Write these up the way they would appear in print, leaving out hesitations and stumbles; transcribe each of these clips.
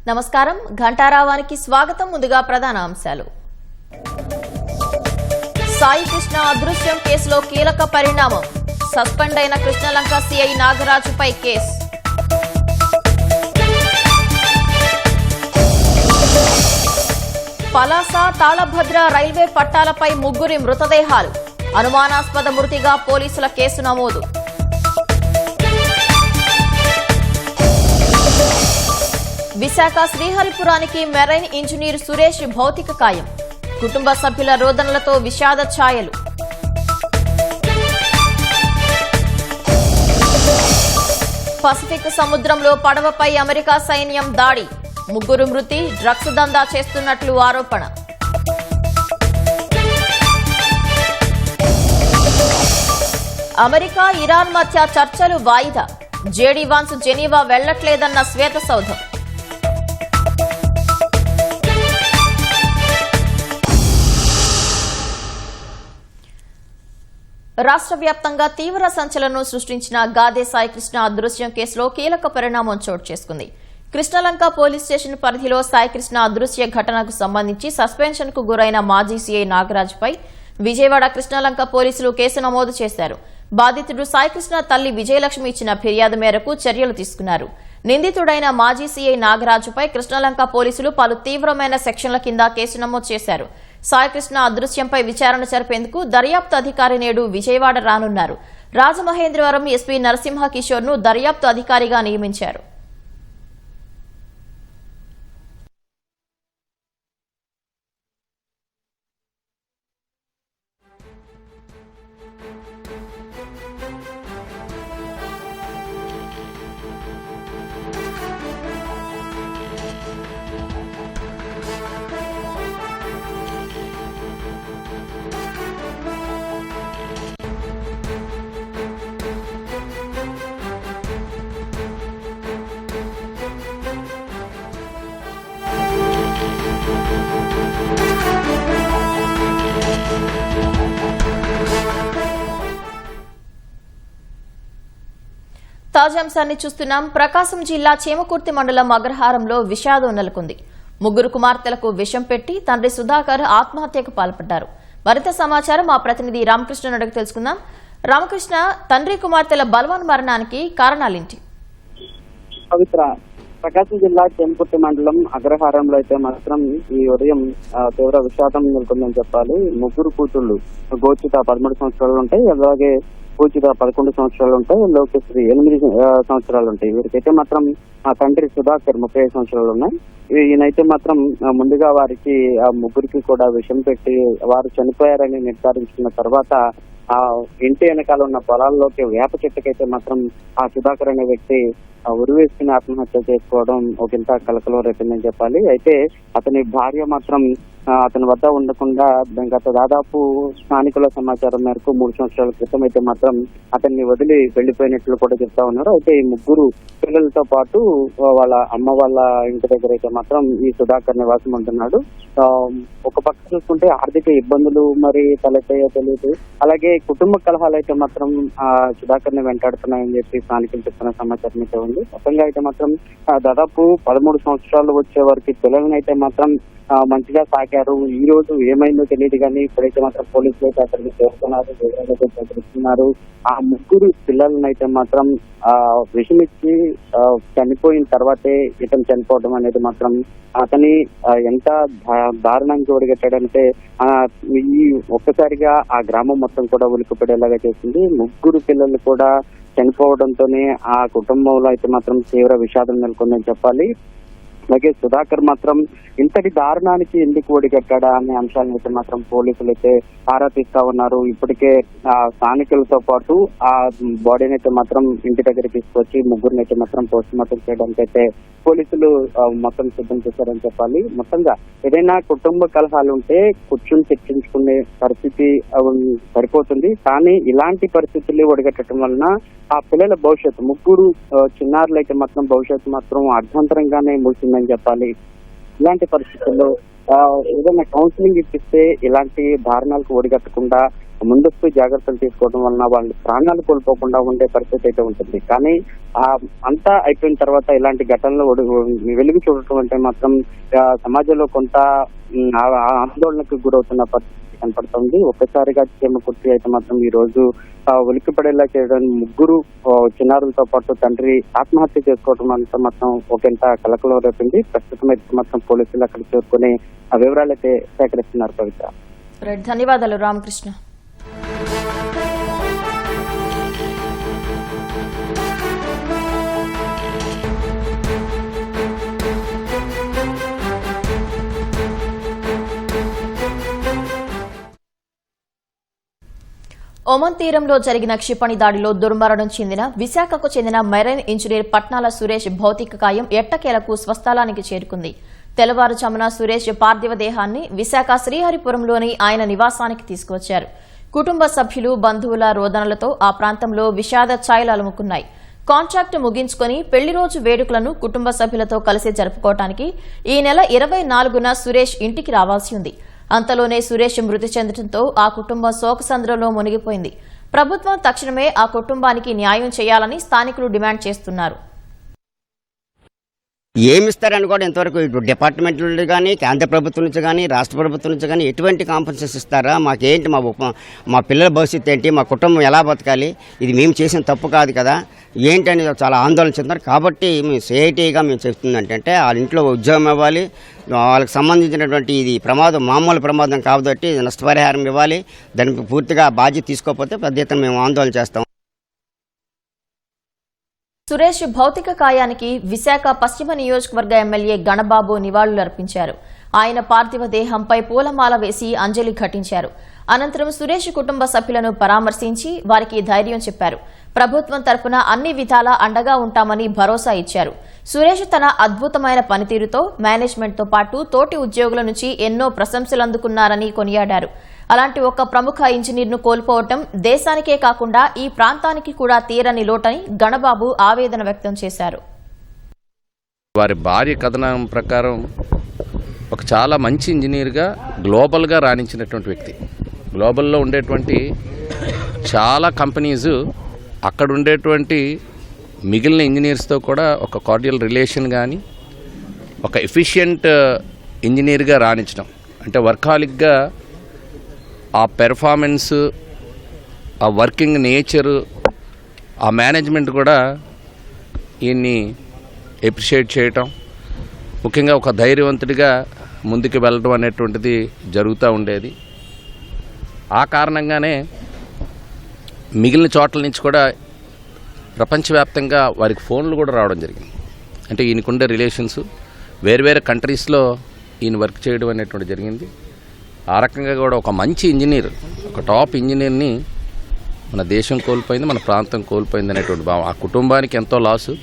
నమస్కారం ఘంటారావానికి స్వాగతం. ముందుగా ప్రధాన అంశాలు. సాయి కృష్ణ అదృశ్యం కేసులో కీలక పరిణామం. సస్పెండ్ అయిన కృష్ణలంక సిఐ నాగరాజుపై కేసు. పలాస తాళభద్ర రైల్వే పట్టాలపై ముగ్గురి మృతదేహాలు. అనుమానాస్పద మృతిగా పోలీసుల కేసు నమోదు. విశాఖ శ్రీహరిపురానికి మెరైన్ ఇంజనీర్ సురేష్ భౌతిక కాయం. కుటుంబ సభ్యుల రోదనలతో విషాద ఛాయలు. పసిఫిక్ సముద్రంలో పడవపై అమెరికా సైన్యం దాడి. ముగ్గురు మృతి. డ్రగ్స్ దందా చేస్తున్నట్లు ఆరోపణ. అమెరికా ఇరాన్ మధ్య చర్చలు వాయిదా. జేడీ వాన్స్ జెనీవా వెళ్లట్లేదన్న శ్వేతసౌధం. రాష్ట్ర వ్యాప్తంగా తీవ్ర సంచలనం సృష్టించిన గాదే సాయి కృష్ణ అదృశ్యం కేసులో కీలక పరిణామం చోటు చేసుకుంది. కృష్ణలంక పోలీస్ స్టేషన్ పరిధిలో సాయి కృష్ణ అదృశ్య ఘటనకు సంబంధించి సస్పెన్షన్ కు గురైన మాజీ సీఐ నాగరాజుపై విజయవాడ కృష్ణలంక పోలీసులు కేసు నమోదు చేశారు. బాధితుడు సాయి కృష్ణ తల్లి విజయలక్ష్మి ఇచ్చిన ఫిర్యాదు మేరకు చర్యలు తీసుకున్నారు. నిందితుడైన మాజీ సీఐ నాగరాజుపై కృష్ణలంక పోలీసులు పలు తీవ్రమైన సెక్షన్ల కింద కేసు నమోదు చేశారు. సాయికృష్ణ అదృశ్యంపై విచారణ జరిపేందుకు దర్యాప్తు అధికారి నేడు విజయవాడ రానున్నారు. రాజమహేంద్రవరం ఎస్పీ నరసింహ కిషోర్ ను దర్యాప్తు అధికారిగా నియమించారు. తాజాంశాన్ని చూస్తున్నాం. ప్రకాశం జిల్లా చీమకుర్తి మండలం అగ్రహారంలో విషాదం నెలకొంది. ముగ్గురు కుమార్తెలకు విషం పెట్టి తండ్రి సుధాకర్ ఆత్మహత్యకు పాల్పడ్డారు. మరింత సమాచారం మా ప్రతినిధి రామకృష్ణ అడిగి తెలుసుకుందాం. రామకృష్ణ, తండ్రి కుమార్తెల బలవన్ మరణానికి కారణాలేంటి? పవిత్ర, ప్రకాశం జిల్లా చీమకుర్తి మండలం అగ్రహారంలో అయితే మాత్రం ఈ ఉదయం తీవ్ర విషాదం నెలకొందని చెప్పాలి. ముగ్గురు కూతుళ్లు గోచిత 13 సంవత్సరాలు ఉంటాయి, అలాగే పూజిత 11 సంవత్సరాలు ఉంటాయి, లోకేశ్వరి 8 సంవత్సరాలు ఉంటాయి. వీరికైతే మాత్రం తండ్రి సుధాకర్ 35 సంవత్సరాలు ఉన్నాయి. ఈయనైతే మాత్రం ముందుగా వారికి ఆ ముగ్గురికి కూడా విషం పెట్టి వారు చనిపోయారని నిర్ధారించుకున్న తర్వాత ఆ ఇంటి వెనకాల ఉన్న పొలాల్లోకి వేప చెట్టుకైతే మాత్రం ఆ సుధాకర్ అనే వ్యక్తి ఉరివేసుకుని ఆత్మహత్య చేసుకోవడం ఒకంత కలకలం రేపిందని చెప్పాలి. అయితే అతని భార్య మాత్రం అతని వద్ద ఉండకుండా గత దాదాపు స్థానికుల సమాచారం మేరకు 3 సంవత్సరాల క్రితం అయితే మాత్రం అతన్ని వదిలి వెళ్లిపోయినట్లు కూడా చెప్తా ఉన్నారు. అయితే ఈ ముగ్గురు పిల్లలతో పాటు వాళ్ళ అమ్మ వాళ్ళ ఇంటి దగ్గర అయితే మాత్రం ఈ సుధాకర్ నివాసం ఉంటున్నాడు. ఒక పక్క చూసుకుంటే ఆర్థిక ఇబ్బందులు మరి తలెత్తాయో తెలియదు, అలాగే కుటుంబ కలహాలు అయితే మాత్రం సుధాకర్ ని వెంటాడుతున్నాయని చెప్పి స్థానికులు చెప్తున్న సమాచారం అయితే ఉంది. మొత్తంగా అయితే మాత్రం దాదాపు 13 సంవత్సరాలు వచ్చే వరకు పిల్లలని అయితే మాత్రం మంచిగా సాకారు. ఈ రోజు ఏమైందో తెలియదు కానీ ఇప్పుడైతే మాత్రం పోలీసులు అయితే అక్కడికి చేస్తున్నారు. ఆ ముగ్గురు పిల్లలను అయితే మాత్రం విషమిచ్చి చనిపోయిన తర్వాతే ఇతను చనిపోవడం అనేది మాత్రం అతని ఎంత దారుణంగా ఒడిగట్టాడంటే ఈ ఒక్కసారిగా ఆ గ్రామం మొత్తం కూడా ఉలిక్కిపడేలాగా చేసింది. ముగ్గురు పిల్లలు కూడా చనిపోవడంతోనే ఆ కుటుంబంలో అయితే మాత్రం తీవ్ర విషాదం నెలకొందని చెప్పాలి. అలాగే సుధాకర్ మాత్రం ఇంతటి దారుణానికి ఎందుకు ఒడిగట్టాడా అనే అంశాలను అయితే మాత్రం పోలీసులు అయితే ఆరా తీస్తా ఉన్నారు. ఇప్పటికే ఆ స్థానికులతో పాటు ఆ బాడీని అయితే మాత్రం ఇంటి దగ్గర తీసుకొచ్చి ముగ్గురిని అయితే మాత్రం పోస్ట్ మార్టం చేయడానికి అయితే పోలీసులు మొత్తం సిద్ధం చేశారని చెప్పాలి. మొత్తంగా ఏదైనా కుటుంబ కలహాలు ఉంటే కూర్చుని చర్చించుకునే పరిస్థితి సరిపోతుంది, కానీ ఇలాంటి పరిస్థితులు ఒడిగట్టడం వలన ఆ పిల్లల భవిష్యత్తు, ముగ్గురు చిన్నారులు అయితే మాత్రం భవిష్యత్తు మాత్రం అర్థవంతరంగానే ముగిసిందని చెప్పాలి. ఇలాంటి పరిస్థితుల్లో ఏదైనా కౌన్సిలింగ్ ఇప్పిస్తే ఇలాంటి దారుణాలకు ఒడిగట్టకుండా ముందస్తు జాగ్రత్తలు తీసుకోవడం వలన వాళ్ళు ప్రాణాలు కోల్పోకుండా ఉండే పరిస్థితి అయితే ఉంటుంది. కానీ అంతా అయిపోయిన తర్వాత ఇలాంటి ఘటనలు వెలుగు చూడటం అంటే మాత్రం సమాజంలో కొంత ఆందోళనకు గురవుతున్న పరిస్థితి కనపడుతుంది. ఒక్కసారిగా చీమ కుర్తి అయితే మాత్రం ఈ రోజు ఉలిక్కిపడేలా చేయడానికి 3 చిన్నారులతో పాటు తండ్రి ఆత్మహత్య చేసుకోవడం అంతా మాత్రం ఒకంత కలకలం రేపింది. ప్రస్తుతం అయితే మాత్రం పోలీసులు అక్కడ చేరుకుని ఆ వివరాలు అయితే సేకరిస్తున్నారు. పవిత్ర, ధన్యవాదాలు రామకృష్ణ. ఒమన్ తీరంలో జరిగిన క్షిపణి దాడిలో దుర్మరణం చెందిన విశాఖకు చెందిన మెరైన్ ఇంజనీర్ పట్నాల సురేష్ భౌతిక కాయం ఎట్టకేలకు స్వస్థలానికి చేరుకుంది. తెల్లవారుజామున సురేష్ పార్థివ దేహాన్ని విశాఖ శ్రీహరిపురంలోని ఆయన నివాసానికి తీసుకువచ్చారు. కుటుంబ సభ్యులు, బంధువుల రోదనలతో ఆ ప్రాంతంలో విషాద ఛాయలు అలుముకున్నాయి. కాంట్రాక్ట్ ముగించుకుని పెళ్లి రోజు వేడుకలను కుటుంబ సభ్యులతో కలిసి జరుపుకోవడానికి ఈ నెల 24న సురేష్ ఇంటికి రావాల్సి ఉంది. అంతలోనే సురేష్ మృతి చెందడంతో ఆ కుటుంబం శోకసంద్రంలో మునిగిపోయింది. ప్రభుత్వం తక్షణమే ఆ కుటుంబానికి న్యాయం చేయాలని స్థానికులు డిమాండ్ చేస్తున్నారు. ఏమిస్తారని కూడా ఇంతవరకు డిపార్ట్మెంట్ నుండి కానీ, కేంద్ర ప్రభుత్వం నుంచి కానీ, రాష్ట్ర ప్రభుత్వం నుంచి కానీ ఎటువంటి కాంపన్సేషన్ ఇస్తారా? మాకేంటి, మా పిల్లల భవిష్యత్తు ఏంటి, మా కుటుంబం ఎలా బతకాలి? ఇది మేము చేసిన తప్పు కాదు కదా, ఏంటని చాలా ఆందోళన చెందుతున్నారు. కాబట్టి మేము సిఐటిగా మేము చెప్తుంది ఏంటంటే వాళ్ళ ఇంట్లో ఉద్యోగం ఇవ్వాలి, వాళ్ళకి సంబంధించినటువంటి ఇది ప్రమాదం మామూలు ప్రమాదం కాబట్టి నష్టపరిహారం ఇవ్వాలి. దానికి పూర్తిగా బాధ్యత తీసుకోకపోతే పెద్ద ఎత్తున మేము ఆందోళన చేస్తాం. సురేష్ భౌతిక కాయానికి విశాఖ పశ్చిమ నియోజకవర్గ ఎమ్మెల్యే గణబాబు నివాళులర్పించారు. ఆయన పార్థివ దేహంపై పూలమాల వేసి అంజలి ఘటించారు. అనంతరం సురేష్ కుటుంబ సభ్యులను పరామర్శించి వారికి ధైర్యం చెప్పారు. ప్రభుత్వం తరఫున అన్ని విధాలా అండగా ఉంటామని భరోసా ఇచ్చారు. సురేష్ తన అద్భుతమైన పనితీరుతో మేనేజ్మెంట్తో పాటు తోటి ఉద్యోగుల నుంచి ఎన్నో ప్రశంసలు అందుకున్నారని కొనియాడారు. అలాంటి ఒక ప్రముఖ ఇంజనీర్ను కోల్పోవటం దేశానికే కాకుండా ఈ ప్రాంతానికి కూడా తీరని లోటని గణబాబు ఆవేదన వ్యక్తం చేశారు. వారి భార్య కథనం ప్రకారం ఒక చాలా మంచి ఇంజనీర్గా గ్లోబల్గా రాణించినటువంటి వ్యక్తి. గ్లోబల్లో ఉండేటువంటి చాలా కంపెనీస్ అక్కడ ఉండేటువంటి మిగిలిన ఇంజనీర్స్తో కూడా ఒక కార్డియల్ రిలేషన్ కానీ, ఒక ఎఫిషియెంట్ ఇంజనీర్గా రాణించడం అంటే వర్కాలిక్గా ఆ పెర్ఫార్మెన్స్, ఆ వర్కింగ్ నేచరు, ఆ మేనేజ్మెంట్ కూడా ఈయన్ని ఎప్రిషియేట్ చేయటం, ముఖ్యంగా ఒక ధైర్యవంతుడిగా ముందుకు వెళ్ళడం అనేటువంటిది జరుగుతూ ఉండేది. ఆ కారణంగానే మిగిలిన చోట్ల నుంచి కూడా ప్రపంచవ్యాప్తంగా వారికి ఫోన్లు కూడా రావడం జరిగింది. అంటే ఈయనకుండే రిలేషన్స్ వేరు కంట్రీస్లో ఈయన వర్క్ చేయడం అనేటువంటి జరిగింది. ఆ రకంగా కూడా ఒక మంచి ఇంజనీర్, ఒక టాప్ ఇంజనీర్ని మన దేశం కోల్పోయింది, మన ప్రాంతం కోల్పోయింది అనేటువంటి భావం. ఆ కుటుంబానికి ఎంతో లాసు.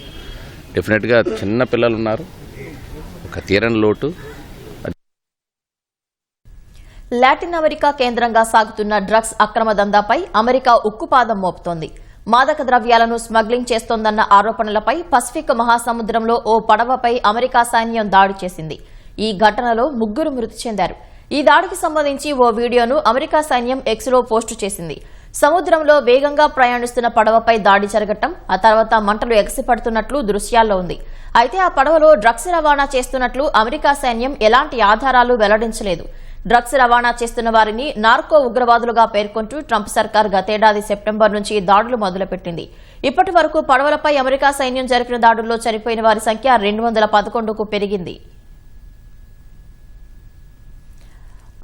డెఫినెట్గా చిన్న పిల్లలు ఉన్నారు, ఒక తీరని లోటు. లాటిన్ అమెరికా కేంద్రంగా సాగుతున్న డ్రగ్స్ అక్రమ దందాపై అమెరికా ఉక్కుపాదం మోపుతోంది. మాదక ద్రవ్యాలను స్మగ్లింగ్ చేస్తోందన్న ఆరోపణలపై పసిఫిక్ మహాసముద్రంలో ఓ పడవపై అమెరికా సైన్యం దాడి చేసింది. ఈ ఘటనలో 3 మృతి చెందారు. ఈ దాడికి సంబంధించి ఓ వీడియోను అమెరికా సైన్యం ఎక్స్లో పోస్టు చేసింది. సముద్రంలో వేగంగా ప్రయాణిస్తున్న పడవపై దాడి జరగటం, ఆ తర్వాత మంటలు ఎగసిపడుతున్నట్లు దృశ్యాల్లో ఉంది. అయితే ఆ పడవలో డ్రగ్స్ రవాణా చేస్తున్నట్లు అమెరికా సైన్యం ఎలాంటి ఆధారాలు వెల్లడించలేదు. డ్రగ్స్ రవాణా చేస్తున్న వారిని నార్కో ఉగ్రవాదులుగా పేర్కొంటూ ట్రంప్ సర్కార్ గతేడాది సెప్టెంబర్ నుంచి దాడులు మొదలుపెట్టింది. ఇప్పటి వరకు పడవలపై అమెరికా సైన్యం జరిపిన దాడుల్లో చనిపోయిన వారి సంఖ్య 211కు పెరిగింది.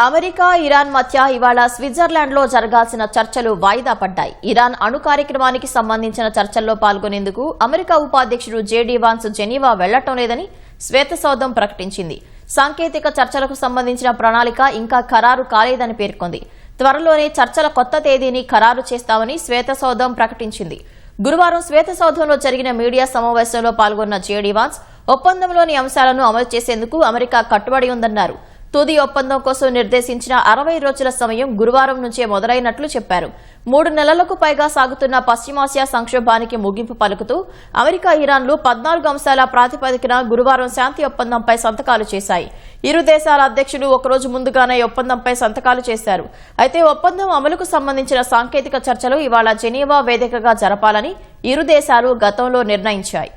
అమెరికా, ఇరాన్ మధ్య ఇవాళ స్విట్జర్లాండ్లో జరగాల్సిన చర్చలు వాయిదా పడ్డాయి. ఇరాన్ అణు కార్యక్రమానికి సంబంధించిన చర్చల్లో పాల్గొనేందుకు అమెరికా ఉపాధ్యక్షుడు జేడీ వాన్స్ జెనీవా వెళ్లటం లేదని శ్వేతసౌధం ప్రకటించింది. సాంకేతిక చర్చలకు సంబంధించిన ప్రణాళిక ఇంకా ఖరారు కాలేదని పేర్కొంది. త్వరలోనే చర్చల కొత్త తేదీని ఖరారు చేస్తామని శ్వేతసౌధం ప్రకటించింది. గురువారం శ్వేతసౌధంలో జరిగిన మీడియా సమావేశంలో పాల్గొన్న జేడీ వాన్స్ ఒప్పందంలోని అంశాలను అమలు చేసేందుకు అమెరికా కట్టుబడి ఉందన్నారు. తుది ఒప్పందం కోసం నిర్దేశించిన 60 రోజుల సమయం గురువారం నుంచే మొదలైనట్లు చెప్పారు. 3 నెలలకు పైగా సాగుతున్న పశ్చిమాసియా సంక్షోభానికి ముగింపు పలుకుతూ అమెరికా, ఇరాన్లు 14 అంశాల ప్రాతిపదికన గురువారం శాంతి ఒప్పందంపై సంతకాలు చేశాయి. ఇరు దేశాల అధ్యక్షులు ఒకరోజు ముందుగానే ఒప్పందంపై సంతకాలు చేశారు. అయితే ఒప్పందం అమలుకు సంబంధించిన సాంకేతిక చర్చలు ఇవాళ జెనీవా వేదికగా జరపాలని ఇరు దేశాలు గతంలో నిర్ణయించాయి.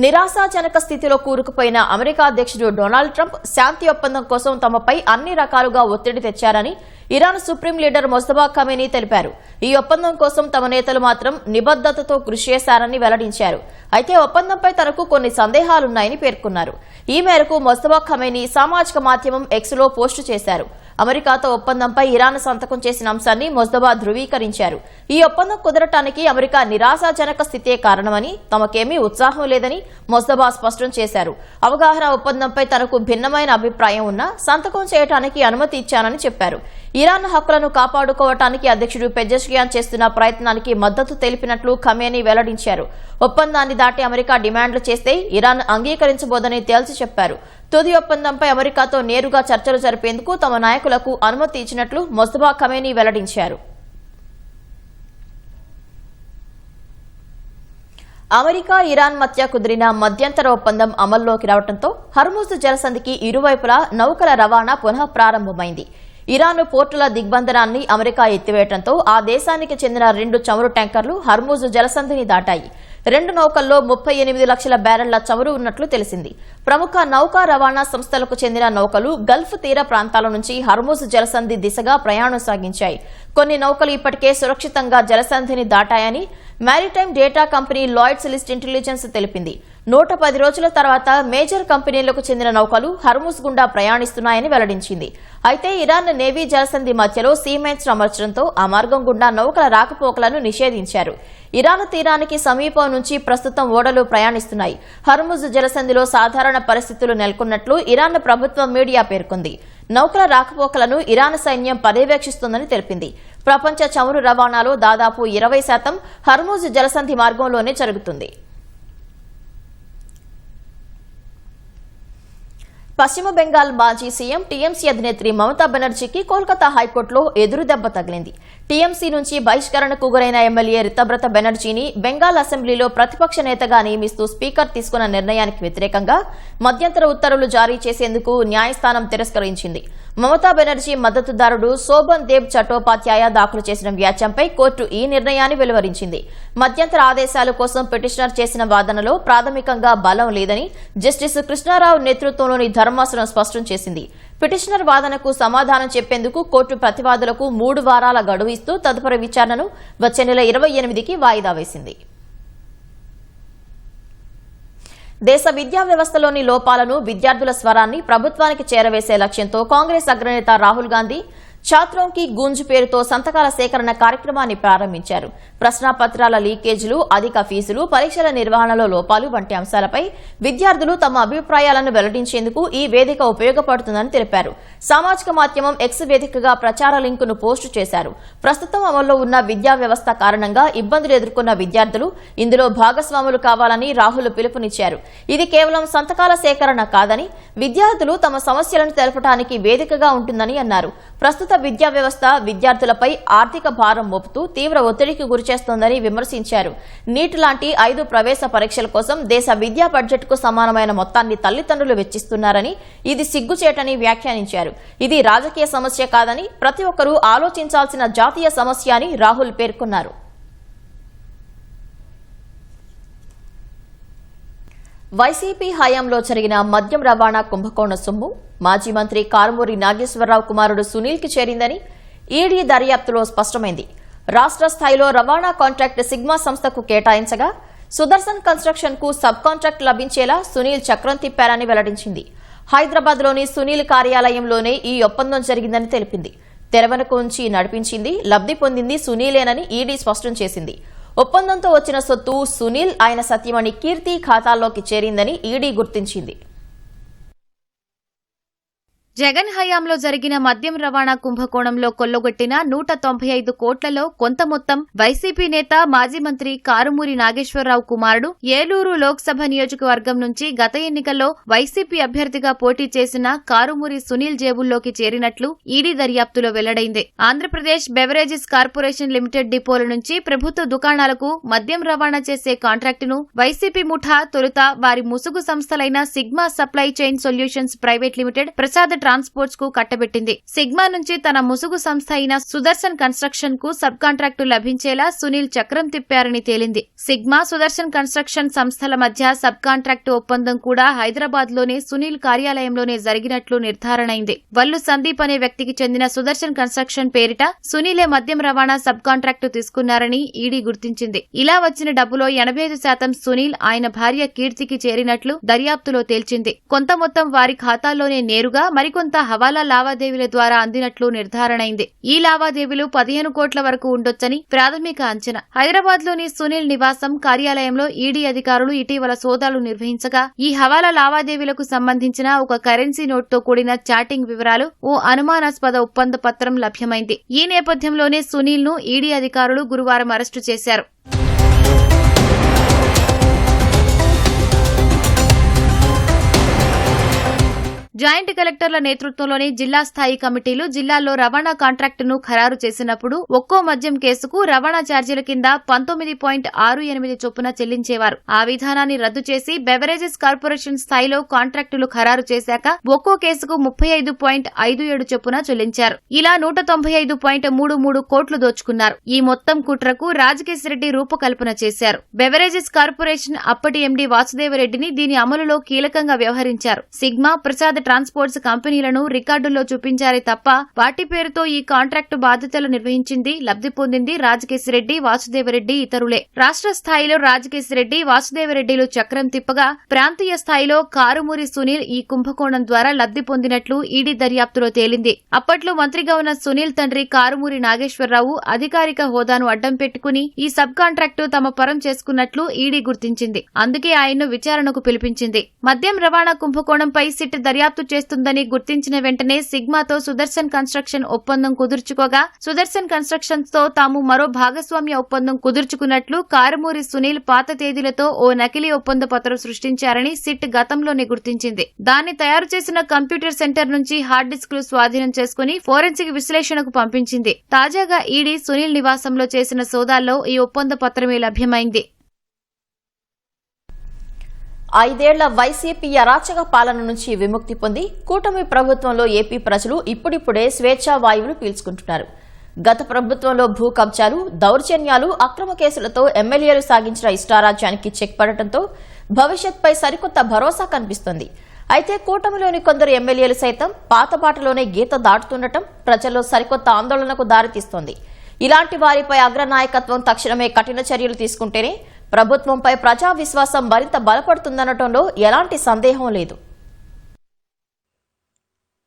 నిరాశాజనక స్థితిలో కూరుకుపోయిన అమెరికా అధ్యక్షుడు డొనాల్డ్ ట్రంప్ శాంతి ఒప్పందం కోసం తమపై అన్ని రకాలుగా ఒత్తిడి తెచ్చారని Iran supreme leader Mojtaba Khamenei తెలిపారు. ఈ ఒప్పందం కోసం తమ నేతలు మాత్రం నిబద్దతతో కృషి చేశారని వెల్లడించారు. అయితే ఒప్పందంపై తనకు కొన్ని సందేహాలున్నాయని పేర్కొన్నారు. ఈ మేరకు మొజ్తబా ఖమేనీ సామాజిక మాధ్యమం ఎక్స్లో పోస్టు చేశారు. అమెరికాతో ఒప్పందంపై ఇరాన్ సంతకం చేసిన అంశాన్ని మొజ్తబా ధృవీకరించారు. ఈ ఒప్పందం కుదరటానికి అమెరికా నిరాశాజనక స్థితే కారణమని, తమకేమీ ఉత్సాహం లేదని మొజ్తబా స్పష్టం చేశారు. అవగాహన ఒప్పందంపై తనకు భిన్నమైన అభిప్రాయం ఉన్నా సంతకం చేయడానికి అనుమతి ఇచ్చానని చెప్పారు. ఇరాన్ హక్కులను కాపాడుకోవటానికి అధ్యక్షుడు పెజెష్కియాన్ చేస్తున్న ప్రయత్నానికి మద్దతు తెలిపినట్లు ఖమేనీ వెల్లడించారు. ఒప్పందాన్ని దాటి అమెరికా డిమాండ్లు చేస్తే ఇరాన్ అంగీకరించబోదని తేల్చి చెప్పారు. తుది ఒప్పందంపై అమెరికాతో నేరుగా చర్చలు జరిపేందుకు తమ నాయకులకు అనుమతి ఇచ్చినట్లు మొజ్తబా ఖమేనీ వెల్లడించారు. అమెరికా, ఇరాన్ మధ్య కుదిరిన మధ్యంతర ఒప్పందం అమల్లోకి రావడంతో హర్ముజ్ జలసంధికి ఇరువైపులా నౌకల రవాణా పునః ప్రారంభమైంది. ఇరాన్ పోర్టుల దిగ్బంధనాన్ని అమెరికా ఎత్తివేయడంతో ఆ దేశానికి చెందిన 2 చమురు ట్యాంకర్లు హర్ముజ్ జలసంధిని దాటాయి. 2 నౌకల్లో 38 లక్షల బ్యారెళ్ల చమురు ఉన్నట్లు తెలిసింది. ప్రముఖ నౌకా రవాణా సంస్థలకు చెందిన నౌకలు గల్ఫ్ తీర ప్రాంతాల నుంచి హర్ముజ్ జలసంధి దిశగా ప్రయాణం సాగించాయి. కొన్ని నౌకలు ఇప్పటికే సురక్షితంగా జలసంధిని దాటాయని maritime data company Lloyd's List Intelligence తెలిపింది. 110 రోజుల తర్వాత మేజర్ కంపెనీలకు చెందిన నౌకలు హర్ముజ్ గుండా ప్రయాణిస్తున్నాయని వెల్లడించింది. అయితే ఇరాన్ నేవీ జలసంధి మధ్యలో సీమెన్స్ అమర్చడంతో ఆ మార్గం గుండా నౌకల రాకపోకలను నిషేధించారు. ఇరాన్ తీరానికి సమీపం నుంచి ప్రస్తుతం ఓడలు ప్రయాణిస్తున్నాయి. హర్ముజ్ జలసంధిలో సాధారణ పరిస్థితులు నెలకొన్నట్లు ఇరాన్ ప్రభుత్వ మీడియా పేర్కొంది. నౌకల రాకపోకలను ఇరాన్ సైన్యం పర్యవేక్షిస్తోందని తెలిపింది. ప్రపంచ చమురు రవాణాలో దాదాపు 20% హర్ముజ్ జలసంధి మార్గంలోనే జరుగుతుంది. పశ్చిమ బెంగాల్ మాజీ సీఎం టీఎంసీ అధినేత్రి మమతా బెనర్జీకి కోల్కతా హైకోర్టులో ఎదురుదెబ్బ తగిలింది. టీఎంసీ నుంచి బహిష్కరణకు గురైన ఎమ్మెల్యే రితబ్రత బెనర్జీని బెంగాల్ అసెంబ్లీలో ప్రతిపక్ష నేతగా నియమిస్తూ స్పీకర్ తీసుకున్న నిర్ణయానికి వ్యతిరేకంగా మధ్యంతర ఉత్తర్వులు జారీ చేసేందుకు న్యాయస్థానం తిరస్కరించింది. మమతా బెనర్జీ మద్దతుదారుడు శోభన్ దేవ్ చట్టోపాధ్యాయ దాఖలు చేసిన వ్యాజ్యంపై కోర్టు ఈ నిర్ణయాన్ని వెలువరించింది. మధ్యంతర ఆదేశాల కోసం పిటిషనర్ చేసిన వాదనలో ప్రాథమికంగా బలం లేదని జస్టిస్ కృష్ణారావు నేతృత్వంలోని ధర్మాసనం స్పష్టం చేసింది. పిటిషనర్ వాదనకు సమాధానం చెప్పేందుకు కోర్టు ప్రతివాదులకు 3 వారాల గడువు ఇస్తూ తదుపరి విచారణను వచ్చే నెల 28కి వాయిదా వేసింది. దేశ విద్యా వ్యవస్థలోని లోపాలను, విద్యార్థుల స్వరాన్ని ప్రభుత్వానికి చేరవేసే లక్ష్యంతో కాంగ్రెస్ అగ్రనేత రాహుల్ గాంధీ ఛాత్రోం కి గూంజ్ పేరుతో సంతకాల సేకరణ కార్యక్రమాన్ని ప్రారంభించారు. ప్రశ్నాపత్రాల లీకేజీలు, అధిక ఫీజులు, పరీక్షల నిర్వహణలో లోపాలు వంటి అంశాలపై విద్యార్థులు తమ అభిప్రాయాలను వెల్లడించేందుకు ఈ వేదిక ఉపయోగపడుతుందని తెలిపారు. సామాజిక మాధ్యమం ఎక్స్ వేదికగా ప్రచార లింకును పోస్టు చేశారు. ప్రస్తుతం అమల్లో ఉన్న విద్యా వ్యవస్థ కారణంగా ఇబ్బందులు ఎదుర్కొన్న విద్యార్థులు ఇందులో భాగస్వాములు కావాలని రాహుల్ పిలుపునిచ్చారు. ఇది కేవలం సంతకాల సేకరణ కాదని, విద్యార్థులు తమ సమస్యలను తెలపడానికి వేదికగా ఉంటుందని అన్నారు. ప్రస్తుత విద్యా వ్యవస్థ విద్యార్థులపై ఆర్థిక భారం మోపుతూ తీవ్ర ఒత్తిడికి గురిచేస్తోందని విమర్శించారు. నీట్ లాంటి 5 ప్రవేశ పరీక్షల కోసం దేశ విద్యా బడ్జెట్కు సమానమైన మొత్తాన్ని తల్లిదండ్రులు వెచ్చిస్తున్నారని, ఇది సిగ్గుచేటని వ్యాఖ్యానించారు. ఇది రాజకీయ సమస్య కాదని, ప్రతి ఒక్కరూ ఆలోచించాల్సిన జాతీయ సమస్య అని రాహుల్ పేర్కొన్నారు. వైసీపీ హయాంలో జరిగిన మద్యం రవాణా కుంభకోణ సొమ్ము మాజీ మంత్రి కారుమూరి నాగేశ్వరరావు కుమారుడు సునీల్కి చేరిందని ఈడీ దర్యాప్తులో స్పష్టమైంది. రాష్ట్ర స్థాయిలో రవాణా కాంట్రాక్ట్ సిగ్మా సంస్థకు కేటాయించగా సుదర్శన్ కన్స్ట్రక్షన్ కు సబ్ కాంట్రాక్ట్ లభించేలా సునీల్ చక్రం తిప్పారని వెల్లడించింది. హైదరాబాద్లోని సునీల్ కార్యాలయంలోనే ఈ ఒప్పందం జరిగిందని తెలిపింది. తెరవెనుక ఉంచి నడిపించింది, లబ్ది పొందింది సునీలేనని ఈడీ స్పష్టం చేసింది. ఒప్పందంతో వచ్చిన సొత్తు సునీల్, ఆయన సతీమణి కీర్తి ఖాతాల్లోకి చేరిందని ఈడీ గుర్తించింది. జగన్ హయాంలో జరిగిన మద్యం రవాణా కుంభకోణంలో కొల్లగొట్టిన 195 కోట్లలో కొంత మొత్తం వైసీపీ నేత మాజీ మంత్రి కారుమూరి నాగేశ్వరరావు కుమారుడు ఏలూరు లోక్సభ నియోజకవర్గం నుంచి గత ఎన్నికల్లో వైసీపీ అభ్యర్థిగా పోటీ చేసిన కారుమూరి సునీల్ జేబుల్లోకి చేరినట్లు ఈడీ దర్యాప్తులో వెల్లడైంది. ఆంధ్రప్రదేశ్ బెవరేజెస్ కార్పొరేషన్ లిమిటెడ్ డిపోల నుంచి ప్రభుత్వ దుకాణాలకు మద్యం రవాణా చేసే కాంట్రాక్టును వైసీపీ ముఠా తొలుత వారి ముసుగు సంస్థలైన Sigma supply chain solutions private limited, Prasad transports కు కట్టబెట్టింది. సిగ్మా నుంచి తన ముసుగు సంస్థ అయిన సుదర్శన్ కన్స్ట్రక్షన్ కు సబ్ కాంట్రాక్టు లభించేలా సునీల్ చక్రం తిప్పారని తేలింది. సిగ్మా, సుదర్శన్ కన్స్ట్రక్షన్ సంస్థల మధ్య సబ్ కాంట్రాక్టు ఒప్పందం కూడా హైదరాబాద్ లోనే సునీల్ కార్యాలయంలోనే జరిగినట్లు నిర్ధారణైంది. వల్లు సందీప్ అనే వ్యక్తికి చెందిన సుదర్శన్ కన్స్ట్రక్షన్ పేరిట సునీలే మద్యం రవాణా సబ్ కాంట్రాక్టు తీసుకున్నారని ఈడీ గుర్తించింది. ఇలా వచ్చిన డబ్బులో 85% సునీల్, ఆయన భార్య కీర్తికి చేరినట్లు దర్యాప్తులో తేల్చింది. కొంత మొత్తం వారి ఖాతాల్లోనే నేరుగా, మరికొంత హవాలా లావాదేవీల ద్వారా అందినట్లు నిర్ధారణైంది. ఈ లావాదేవీలు 15 కోట్ల వరకు ఉండొచ్చని ప్రాథమిక అంచనా. హైదరాబాద్ లోని సునీల్ నివాసం, కార్యాలయంలో ఈడీ అధికారులు ఇటీవల సోదాలు నిర్వహించగా ఈ హవాలా లావాదేవీలకు సంబంధించిన ఒక కరెన్సీ నోట్తో కూడిన చాటింగ్ వివరాలు, ఓ అనుమానాస్పద ఒప్పంద పత్రం లభ్యమైంది. ఈ నేపథ్యంలోనే సునీల్ ను ఈడీ అధికారులు గురువారం అరెస్టు చేశారు. జాయింట్ కలెక్టర్ల నేతృత్వంలోని జిల్లా స్థాయి కమిటీలు జిల్లాల్లో రవాణా కాంట్రాక్టును ఖరారు చేసినప్పుడు ఒక్కో మద్యం కేసుకు రవాణా ఛార్జీల కింద 19.68 చొప్పున చెల్లించేవారు. ఆ విధానాన్ని రద్దు చేసి బెవరేజెస్ కార్పొరేషన్ స్థాయిలో కాంట్రాక్టులు ఖరారు చేశాక ఒక్కో కేసుకు 35.57 చొప్పున చెల్లించారు. ఇలా 195.33 కోట్లు దోచుకున్నారు. ఈ మొత్తం కుట్రకు రాజకేశ్వరరెడ్డి రూపకల్పన చేశారు. బెవరేజెస్ కార్పొరేషన్ అప్పటి ఎండీ వాసుదేవరెడ్డిని దీని అమలులో కీలకంగా వ్యవహరించారు. సిగ్మా, ప్రసాద్ ట్రాన్స్పోర్ట్స్ కంపెనీలను రికార్డుల్లో చూపించారే తప్ప వాటి పేరుతో ఈ కాంట్రాక్టు బాధ్యతలు నిర్వహించింది, లబ్ధి పొందింది రాజకేశిరెడ్డి, వాసుదేవరెడ్డి ఇతరులే. రాష్ట్ర స్థాయిలో రాజకేశిరెడ్డి, వాసుదేవరెడ్డిలు చక్రం తిప్పగా ప్రాంతీయ స్థాయిలో కారుమూరి సునీల్ ఈ కుంభకోణం ద్వారా లబ్ధి పొందినట్లు ఈడీ దర్యాప్తులో తేలింది. అప్పట్లో మంత్రిగా ఉన్న సునీల్ తండ్రి కారుమూరి నాగేశ్వరరావు అధికారిక హోదాను అడ్డం పెట్టుకుని ఈ సబ్ కాంట్రాక్టు తమ పరం చేసుకున్నట్లు ఈడీ గుర్తించింది. అందుకే ఆయన్ను విచారణకు పిలిపించింది. మద్యం రవాణా కుంభకోణంపై సిట్ దర్యాప్తు చేస్తుందని గుర్తించిన వెంటనే సిగ్మాతో సుదర్శన్ కన్స్ట్రక్షన్ ఒప్పందం కుదుర్చుకోగా సుదర్శన్ కన్స్ట్రక్షన్స్ తో తాము మరో భాగస్వామ్య ఒప్పందం కుదుర్చుకున్నట్లు కారుమూరి సునీల్ పాత తేదీలతో ఓ నకిలీ ఒప్పంద పత్రం సృష్టించారని సిట్ గతంలోనే గుర్తించింది. దాన్ని తయారు చేసిన కంప్యూటర్ సెంటర్ నుంచి హార్డ్ డిస్కులు స్వాధీనం చేసుకుని ఫోరెన్సిక్ విశ్లేషణకు పంపించింది. తాజాగా ఈడీ సునీల్ నివాసంలో చేసిన సోదాల్లో ఈ ఒప్పంద పత్రమే లభ్యమైంది. 5 ఏళ్ల వైసీపీ అరాచక పాలన నుంచి విముక్తి పొంది కూటమి ప్రభుత్వంలో ఏపీ ప్రజలు ఇప్పుడిప్పుడే స్వేచ్ఛా వాయువులు పీల్చుకుంటున్నారు. గత ప్రభుత్వంలో భూ కబ్జాలు, దౌర్జన్యాలు, అక్రమ కేసులతో ఎమ్మెల్యేలు సాగించిన ఇష్టారాజ్యానికి చెక్ పడటంతో భవిష్యత్పై సరికొత్త భరోసా కనిపిస్తోంది. అయితే కూటమిలోని కొందరు ఎమ్మెల్యేలు సైతం పాతబాటలోనే గీత దాటుతుండటం ప్రజల్లో సరికొత్త ఆందోళనకు దారితీస్తోంది. ఇలాంటి వారిపై అగ్రనాయకత్వం తక్షణమే కఠిన చర్యలు తీసుకుంటేనే ప్రభుత్వంపై ప్రజా విశ్వాసం మరింత బలపడుతుందనటంలో ఎలాంటి సందేహం లేదు.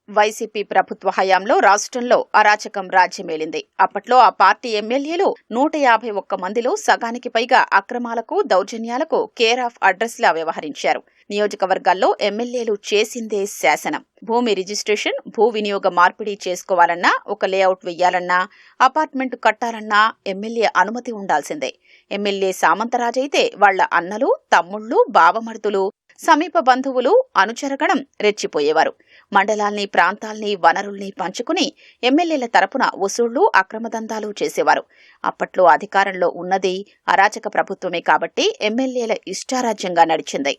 వైసీపీ ప్రభుత్వ హయాంలో రాష్ట్రంలో అరాచకం రాజ్యమేలింది. అప్పట్లో ఆ పార్టీ ఎమ్మెల్యేలు 151 మందిలో సగానికి పైగా అక్రమాలకు, దౌర్జన్యాలకు కేర్ ఆఫ్ అడ్రస్ లా వ్యవహరించారు. నియోజకవర్గాల్లో ఎమ్మెల్యేలు చేసిందే శాసనం. భూమి రిజిస్ట్రేషన్, భూ వినియోగ మార్పిడి చేసుకోవాలన్నా, ఒక లేఅవుట్ వెయ్యాలన్నా, అపార్ట్మెంట్ కట్టాలన్నా ఎమ్మెల్యే అనుమతి ఉండాల్సిందే. ఎమ్మెల్యే సామంతరాజైతే వాళ్ల అన్నలు, తమ్ముళ్లు, బావమరుదులు, సమీప బంధువులు, అనుచరగణం రెచ్చిపోయేవారు. మండలాల్ని, ప్రాంతాల్ని, వనరుల్ని పంచుకుని ఎమ్మెల్యేల తరపున వసూళ్లు, అక్రమదందాలు చేసేవారు. అప్పట్లో అధికారంలో ఉన్నది అరాచక ప్రభుత్వమే కాబట్టి ఎమ్మెల్యేల ఇష్టారాజ్యంగా నడిచింది.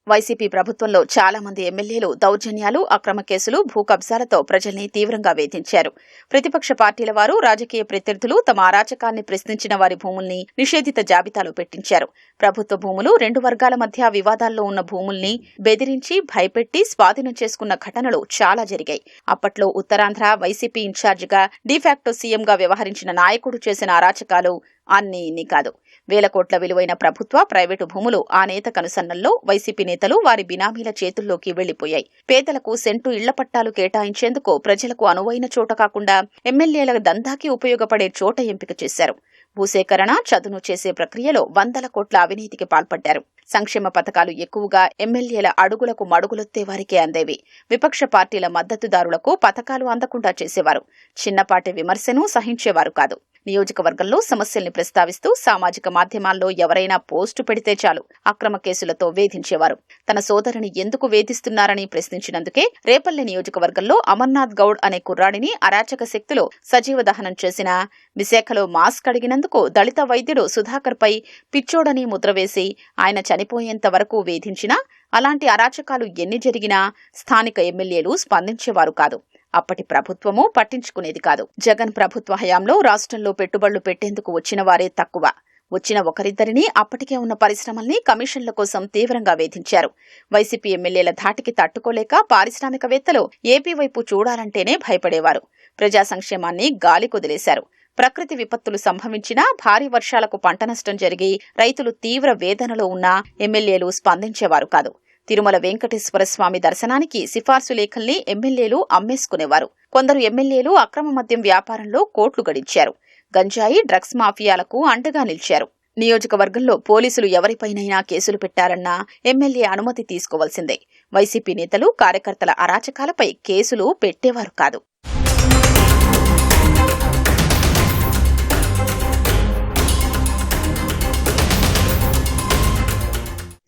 వైసీపీ ప్రభుత్వంలో చాలా మంది ఎమ్మెల్యేలు దౌర్జన్యాలు, అక్రమ కేసులు, భూ కబ్జాలతో ప్రజల్ని తీవ్రంగా వేధించారు. ప్రతిపక్ష పార్టీల వారు, రాజకీయ ప్రత్యర్థులు తమ అరాచకాన్ని ప్రశ్నించిన వారి భూముల్ని నిషేధిత జాబితాలో పెట్టించారు. ప్రభుత్వ భూములు, 2 వర్గాల మధ్య వివాదాల్లో ఉన్న భూముల్ని బెదిరించి, భయపెట్టి స్వాధీనం చేసుకున్న ఘటనలు చాలా జరిగాయి. అప్పట్లో ఉత్తరాంధ్ర వైసీపీ ఇన్ఛార్జిగా డిఫాక్టో సీఎంగా వ్యవహరించిన నాయకుడు చేసిన అరాచకాలు అన్నీ ఇన్ని కాదు. 1,000 కోట్ల విలువైన ప్రభుత్వ, ప్రైవేటు భూములు ఆ నేత కనుసన్నల్లో వైసీపీ నేతలు, వారి బినామీల చేతుల్లోకి వెళ్లిపోయాయి. పేదలకు సెంటు ఇళ్ల పట్టాలు కేటాయించేందుకు ప్రజలకు అనువైన చోట కాకుండా ఎమ్మెల్యేల దందాకి ఉపయోగపడే చోట ఎంపిక చేశారు. భూసేకరణ, చదును చేసే ప్రక్రియలో వందల కోట్ల అవినీతికి పాల్పడ్డారు. సంక్షేమ పథకాలు ఎక్కువగా ఎమ్మెల్యేల అడుగులకు మడుగులొత్తే వారికే అందేవి. విపక్ష పార్టీల మద్దతుదారులకు పథకాలు అందకుండా చేసేవారు. చిన్నపాటి విమర్శను సహించేవారు కాదు. నియోజకవర్గంలో సమస్యల్ని ప్రస్తావిస్తూ సామాజిక మాధ్యమాల్లో ఎవరైనా పోస్టు పెడితే చాలు అక్రమ కేసులతో వేధించేవారు. తన సోదరిని ఎందుకు వేధిస్తున్నారని ప్రశ్నించినందుకే రేపల్లె నియోజకవర్గంలో అమర్నాథ్ గౌడ్ అనే కుర్రాడిని అరాచక శక్తులు సజీవ దహనం చేసిన, విశాఖలో మాస్క్ అడిగినందుకు దళిత వైద్యుడు సుధాకర్ పై పిచ్చోడని ముద్ర వేసి ఆయన చనిపోయేంత వరకు వేధించినా, అలాంటి అరాచకాలు ఎన్ని జరిగినా స్థానిక ఎమ్మెల్యేలు స్పందించేవారు కాదు. అప్పటి ప్రభుత్వము పట్టించుకునేది కాదు. జగన్ ప్రభుత్వ హయాంలో రాష్ట్రంలో పెట్టుబడులు పెట్టేందుకు వచ్చిన వారే తక్కువ. వచ్చిన ఒకరిద్దరిని అప్పటికే ఉన్న పరిశ్రమల్ని కమిషన్ల కోసం తీవ్రంగా వేధించారు. వైసీపీ ఎమ్మెల్యేల ధాటికి తట్టుకోలేక పారిశ్రామికవేత్తలు ఏపీ వైపు చూడాలంటేనే భయపడేవారు. ప్రజా సంక్షేమాన్ని గాలికొదిలేశారు. ప్రకృతి విపత్తులు సంభవించినా, భారీ వర్షాలకు పంట నష్టం జరిగి రైతులు తీవ్ర వేదనలో ఉన్నా ఎమ్మెల్యేలు స్పందించేవారు కాదు. తిరుమల వెంకటేశ్వర స్వామి దర్శనానికి సిఫార్సు లేఖల్ని ఎమ్మెల్యేలు అమ్మేసుకునేవారు. కొందరు ఎమ్మెల్యేలు అక్రమ మద్యం వ్యాపారంలో కోట్లు గడించారు. గంజాయి, డ్రగ్స్ మాఫియాలకు అండగా నిలిచారు. నియోజకవర్గంలో పోలీసులు ఎవరిపైనైనా కేసులు పెట్టారన్నా ఎమ్మెల్యే అనుమతి తీసుకోవాల్సిందే. వైసీపీ నేతలు, కార్యకర్తల అరాచకాలపై కేసులు పెట్టేవారు కాదు.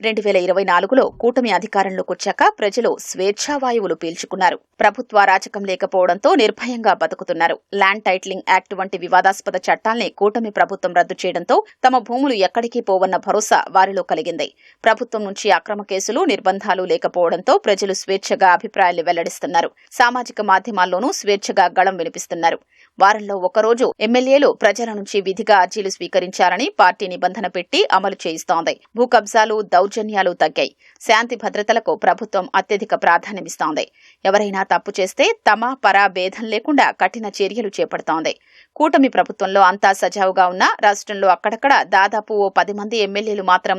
2024లో కూటమి అధికారంలోకొచ్చాక ప్రజలు స్వేచ్ఛావాయువులు పీల్చుకున్నారు. ప్రభుత్వ రాచకం లేకపోవడంతో నిర్భయంగా బతుకుతున్నారు. ల్యాండ్ టైటిలింగ్ యాక్ట్ వంటి వివాదాస్పద చట్టాల్ని కూటమి ప్రభుత్వం రద్దు చేయడంతో తమ భూములు ఎక్కడికి పోవన్న భరోసా వారిలో కలిగింది. ప్రభుత్వం నుంచి అక్రమ కేసులు, నిర్బంధాలు లేకపోవడంతో ప్రజలు స్వేచ్ఛగా అభిప్రాయాలు వెల్లడిస్తున్నారు. సామాజిక మాధ్యమాల్లోనూ స్వేచ్ఛగా గళం వినిపిస్తున్నారు. వారంలో ఒకరోజు ఎమ్మెల్యేలు ప్రజల నుంచి విధిగా అర్జీలు స్వీకరించారని పార్టీ నిబంధన పెట్టి అమలు చేయిస్తోంది. భూ కబ్జాలు, దౌర్జన్యాలు తగ్గాయి. శాంతి భద్రతలకు ప్రభుత్వం అత్యధిక ప్రాధాన్యమిస్తోంది. ఎవరైనా తప్పు చేస్తే తమ పరా భేదం లేకుండా కఠిన చర్యలు చేపడుతోంది. కూటమి ప్రభుత్వంలో అంతా సజావుగా ఉన్నా రాష్ట్రంలో అక్కడక్కడ దాదాపు 10 మంది ఎమ్మెల్యేలు మాత్రం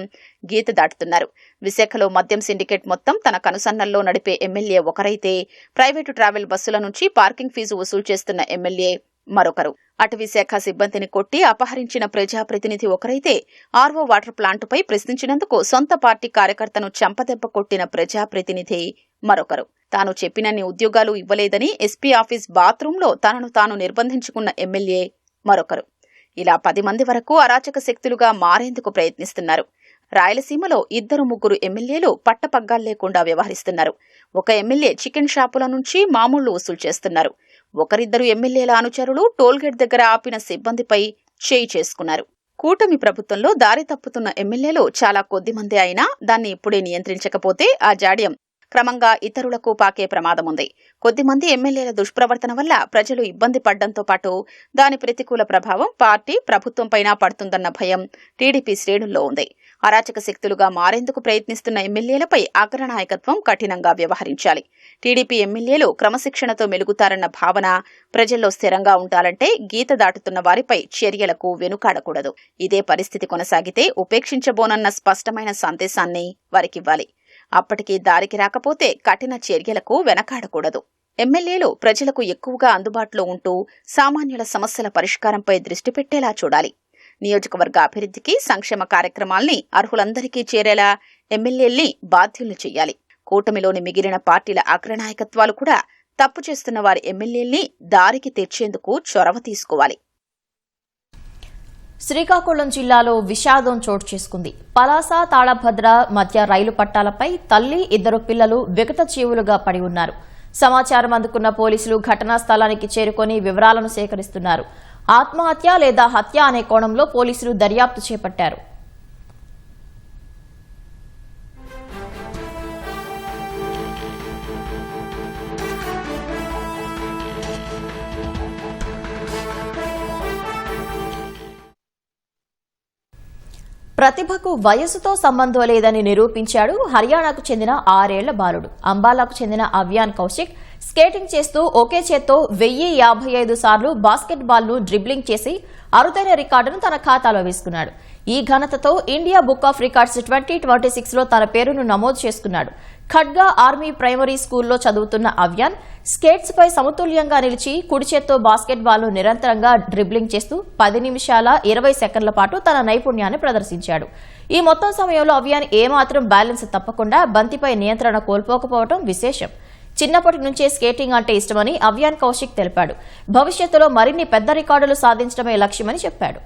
గీత దాటుతున్నారు. విశాఖలో మద్యం సిండికేట్ మొత్తం తన కనుసన్నల్లో నడిపే ఎమ్మెల్యే ఒకరైతే, ప్రైవేటు ట్రావెల్ బస్సుల నుంచి పార్కింగ్ ఫీజు వసూలు చేస్తున్న ఎమ్మెల్యే మరొకరు. అటవీ శాఖ సిబ్బందిని కొట్టి అపహరించిన ప్రజాప్రతినిధి ఒకరైతే, ఆర్వో వాటర్ ప్లాంటుపై ప్రశ్నించినందుకు సొంత పార్టీ కార్యకర్తను చెంపదెబ్బ కొట్టిన ప్రజాప్రతినిధి మరొకరు. తాను చెప్పినన్ని ఉద్యోగాలు ఇవ్వలేదని ఎస్పీ ఆఫీస్ బాత్రూంలో తనను తాను నిర్బంధించుకున్న ఎమ్మెల్యే మరొకరు. ఇలా 10 మంది వరకు అరాచక శక్తులుగా మారేందుకు ప్రయత్నిస్తున్నారు. రాయలసీమలో 2-3 ఎమ్మెల్యేలు పట్టపగ్గాలు లేకుండా వ్యవహరిస్తున్నారు. ఒక ఎమ్మెల్యే చికెన్ షాపుల నుంచి మామూళ్లు వసూలు చేస్తున్నారు. ఒకరిద్దరు ఎమ్మెల్యేల అనుచరులు టోల్గేట్ దగ్గర ఆపిన సిబ్బందిపై చేయి చేసుకున్నారు. కూటమి ప్రభుత్వంలో దారి తప్పుతున్న ఎమ్మెల్యేలు చాలా కొద్ది మంది అయినా దాన్ని ఇప్పుడే నియంత్రించకపోతే ఆ జాడ్యం క్రమంగా ఇతరులకు పాకే ప్రమాదముంది. కొద్దిమంది ఎమ్మెల్యేల దుష్ప్రవర్తన వల్ల ప్రజలు ఇబ్బంది పడ్డంతో పాటు దాని ప్రతికూల ప్రభావం పార్టీ, ప్రభుత్వంపైనా పడుతుందన్న భయం టీడీపీ శ్రేణుల్లో ఉంది. అరాచక శక్తులుగా మారేందుకు ప్రయత్నిస్తున్న ఎమ్మెల్యేలపై అగ్రనాయకత్వం కఠినంగా వ్యవహరించాలి. టీడీపీ ఎమ్మెల్యేలు క్రమశిక్షణతో మెలుగుతారన్న భావన ప్రజల్లో స్థిరంగా ఉండాలంటే గీత దాటుతున్న వారిపై చర్యలకు వెనుకాడకూడదు. ఇదే పరిస్థితి కొనసాగితే ఉపేక్షించబోనన్న స్పష్టమైన సందేశాన్ని వారికివ్వాలి. అప్పటికీ దారికి రాకపోతే కఠిన చర్యలకు వెనకాడకూడదు. ఎమ్మెల్యేలు ప్రజలకు ఎక్కువగా అందుబాటులో ఉంటూ సామాన్యుల సమస్యల పరిష్కారంపై దృష్టి పెట్టేలా చూడాలి. నియోజకవర్గ అభివృద్ధికి, సంక్షేమ కార్యక్రమాల్ని అర్హులందరికీ చేరేలా ఎమ్మెల్యేల్ని బాధ్యుల్ని చెయ్యాలి. కూటమిలోని మిగిలిన పార్టీల అగ్రనాయకత్వాలు కూడా తప్పు చేస్తున్న వారి ఎమ్మెల్యేల్ని దారికి తెచ్చేందుకు చొరవ తీసుకోవాలి. శ్రీకాకుళం జిల్లాలో విషాదం చోటు చేసుకుంది. పలాస, తాళభద్ర మధ్య రైలు పట్టాలపై తల్లి, 2 పిల్లలు విగత జీవులుగా పడి ఉన్నారు. సమాచారం అందుకున్న పోలీసులు ఘటనా స్థలానికి చేరుకొని వివరాలను సేకరిస్తున్నారు. ఆత్మహత్య లేదా హత్య అనే కోణంలో పోలీసులు దర్యాప్తు చేపట్టారు. ప్రతిభకు వయసుతో సంబంధం లేదని నిరూపించాడు హర్యానాకు చెందిన 6 ఏళ్ల బాలుడు. అంబాలాకు చెందిన అవ్యాన్ కౌశిక్ స్కేటింగ్ చేస్తూ ఒకే చేత్తో 1055 సార్లు బాస్కెట్ బాల్ ను డ్రిబ్లింగ్ చేసి అరుదైన రికార్డును తన ఖాతాలో వేసుకున్నాడు. ఈ ఘనతతో ఇండియా బుక్ ఆఫ్ రికార్డ్స్ 2026లో తన పేరును నమోదు చేసుకున్నాడు. ఖడ్గా ఆర్మీ ప్రైమరీ స్కూల్లో చదువుతున్న అవ్యాన్ స్కేట్స్ పై సమతుల్యంగా నిలిచి కుడి చేత్తో బాస్కెట్ బాల్ ను నిరంతరంగా డ్రిబ్లింగ్ చేస్తూ 10 నిమిషాల 20 సెకండ్ల పాటు తన నైపుణ్యాన్ని ప్రదర్శించాడు. ఈ మొత్తం సమయంలో అవ్యాన్ ఏమాత్రం బ్యాలెన్స్ తప్పకుండా బంతిపై నియంత్రణ కోల్పోకపోవడం విశేషం. చిన్నప్పటి నుంచే స్కేటింగ్ అంటే ఇష్టమని అవ్యాన్ కౌశిక్ తెలిపాడు. భవిష్యత్తులో మరిన్ని పెద్ద రికార్డులు సాధించడమే లక్ష్యమని చెప్పాడు.